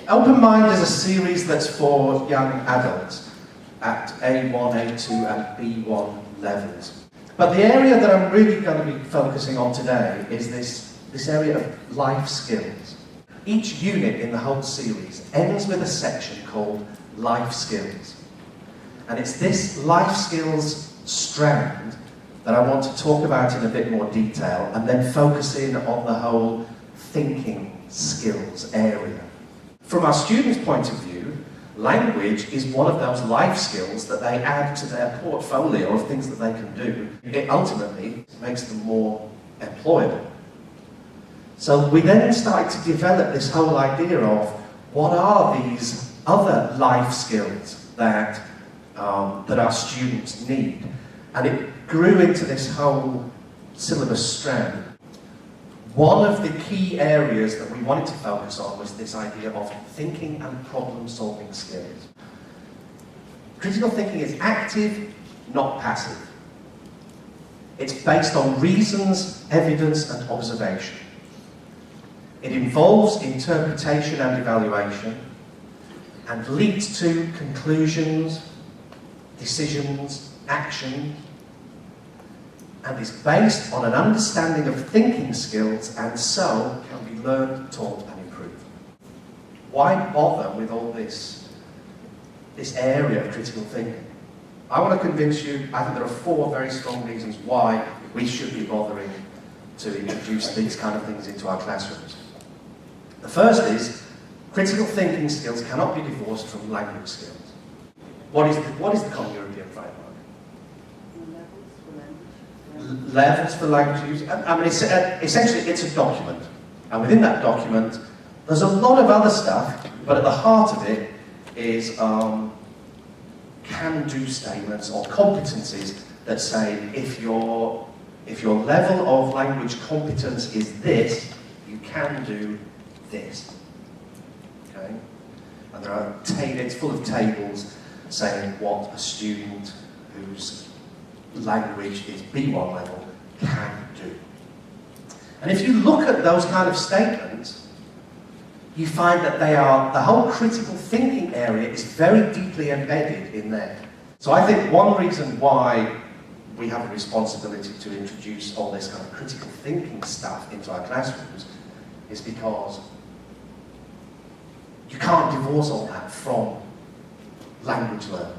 Open Mind is a series that's for young adults at A1, A2 and B1 levels. But the area that I'm really going to be focusing on today is this area of life skills. Each unit in the whole series ends with a section called Life Skills. And it's this life skills strand that I want to talk about in a bit more detail and then focus in on the whole thinking skills area. From our students' point of view, language is one of those life skills that they add to their portfolio of things that they can do. It ultimately makes them more employable. So we then started to develop this whole idea of what are these other life skills that our students need. And it grew into this whole syllabus strand. One of the key areas that we wanted to focus on was this idea of thinking and problem-solving skills. Critical thinking is active, not passive. It's based on reasons, evidence, and observation. It involves interpretation and evaluation, and leads to conclusions, decisions, action, and is based on an understanding of thinking skills, and so can be learned, taught, and improved. Why bother with all this area of critical thinking? I want to convince you, I think there are 4 very strong reasons why we should be bothering to introduce these kind of things into our classrooms. The first is, critical thinking skills cannot be divorced from language skills. What is the Common European Framework? Levels for language use. I mean, essentially it's a document. And within that document, there's a lot of other stuff, but at the heart of it is can-do statements or competencies that say if your level of language competence is this, you can do this. Okay? And there are it's full of tables saying what a student whose language is B1 level can do. And if you look at those kind of statements, you find that the whole critical thinking area is very deeply embedded in there. So I think one reason why we have a responsibility to introduce all this kind of critical thinking stuff into our classrooms is because you can't divorce all that from language learning.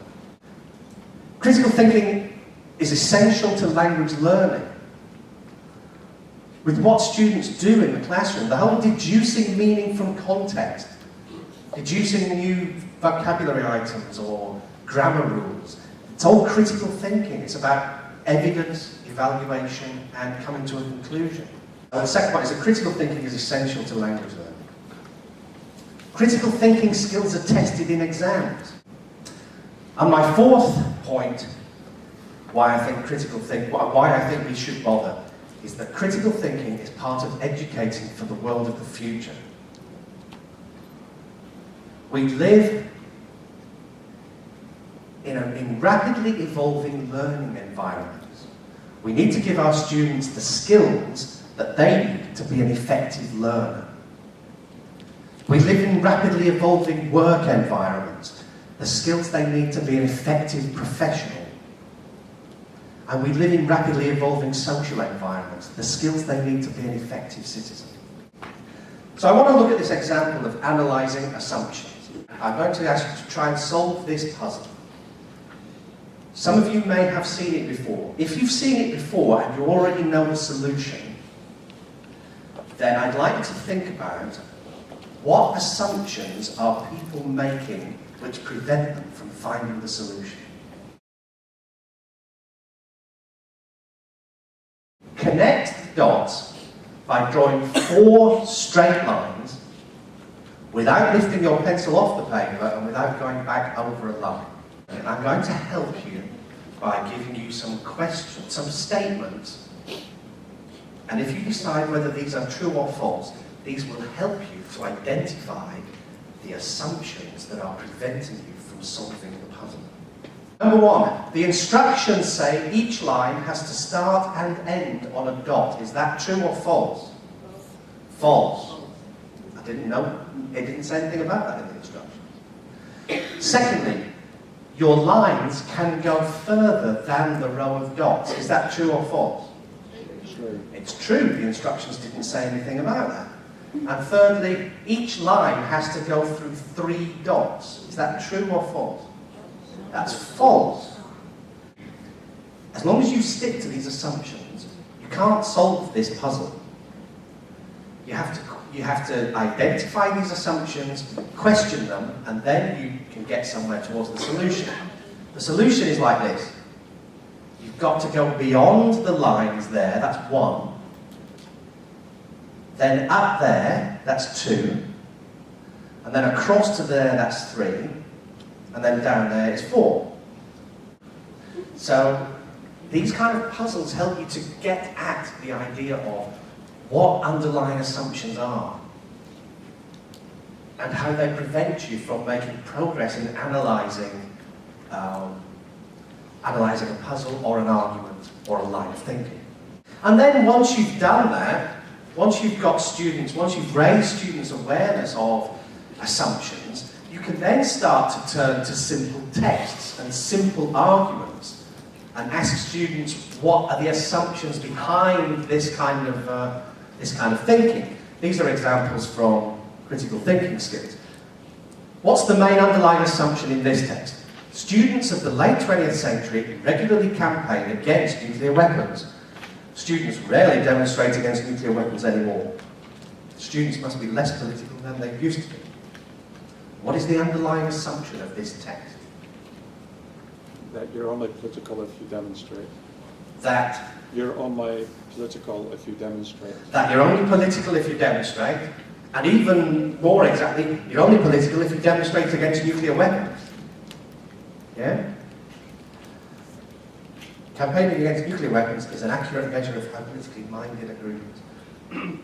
Critical thinking is essential to language learning. With what students do in the classroom, the whole deducing meaning from context, deducing new vocabulary items or grammar rules, it's all critical thinking. It's about evidence, evaluation, and coming to a conclusion. And the second point is that critical thinking is essential to language learning. Critical thinking skills are tested in exams. And my 4th point, why I think we should bother, is that critical thinking is part of educating for the world of the future. We live in rapidly evolving learning environments. We need to give our students the skills that they need to be an effective learner. We live in rapidly evolving work environments, the skills they need to be an effective professional. And we live in rapidly evolving social environments, the skills they need to be an effective citizen. So I want to look at this example of analysing assumptions. I'm going to ask you to try and solve this puzzle. Some of you may have seen it before. If you've seen it before and you already know the solution, then I'd like to think about what assumptions are people making which prevent them from finding the solution. Connect the dots by drawing 4 straight lines without lifting your pencil off the paper and without going back over a line. And I'm going to help you by giving you some questions, some statements. And if you decide whether these are true or false, these will help you to identify the assumptions that are preventing you from solving the puzzle. Number 1, the instructions say each line has to start and end on a dot. Is that true or false? False. I didn't know. It didn't say anything about that in the instructions. Secondly, your lines can go further than the row of dots. Is that true or false? True. It's true, the instructions didn't say anything about that. And thirdly, each line has to go through 3 dots. Is that true or false? That's false. As long as you stick to these assumptions, you can't solve this puzzle. You have to identify these assumptions, question them, and then you can get somewhere towards the solution. The solution is like this. You've got to go beyond the lines there, that's 1. Then up there, that's 2. And then across to there, that's 3. And then down there is 4. So these kind of puzzles help you to get at the idea of what underlying assumptions are and how they prevent you from making progress in analysing a puzzle or an argument or a line of thinking. And then once you've done that, once you've raised students' awareness of assumptions, you can then start to turn to simple texts and simple arguments and ask students what are the assumptions behind this kind of thinking. These are examples from critical thinking skills. What's the main underlying assumption in this text? Students of the late 20th century regularly campaigned against nuclear weapons. Students rarely demonstrate against nuclear weapons anymore. Students must be less political than they used to be. What is the underlying assumption of this text? That you're only political if you demonstrate. That you're only political if you demonstrate. That you're only political if you demonstrate, and even more exactly, you're only political if you demonstrate against nuclear weapons. Yeah? Campaigning against nuclear weapons is an accurate measure of how politically minded a group is.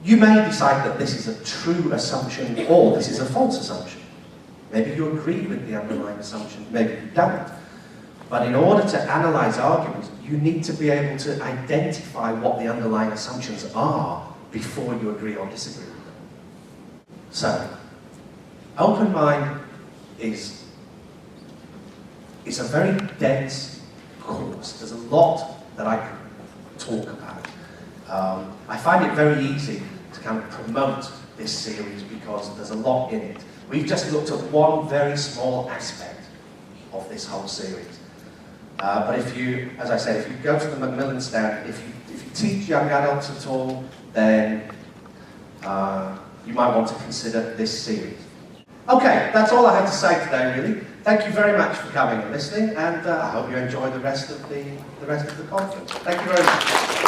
You may decide that this is a true assumption or this is a false assumption. Maybe you agree with the underlying assumption, maybe you don't. But in order to analyse arguments, you need to be able to identify what the underlying assumptions are before you agree or disagree with them. So, open mind is a very dense course. There's a lot that I could talk about. I find it very easy to kind of promote this series because there's a lot in it. We've just looked at one very small aspect of this whole series. But if you, as I said, if you go to the Macmillan stand, if you teach young adults at all, then you might want to consider this series. Okay, that's all I had to say today, really. Thank you very much for coming and listening, and I hope you enjoy the rest of the conference. Thank you very much.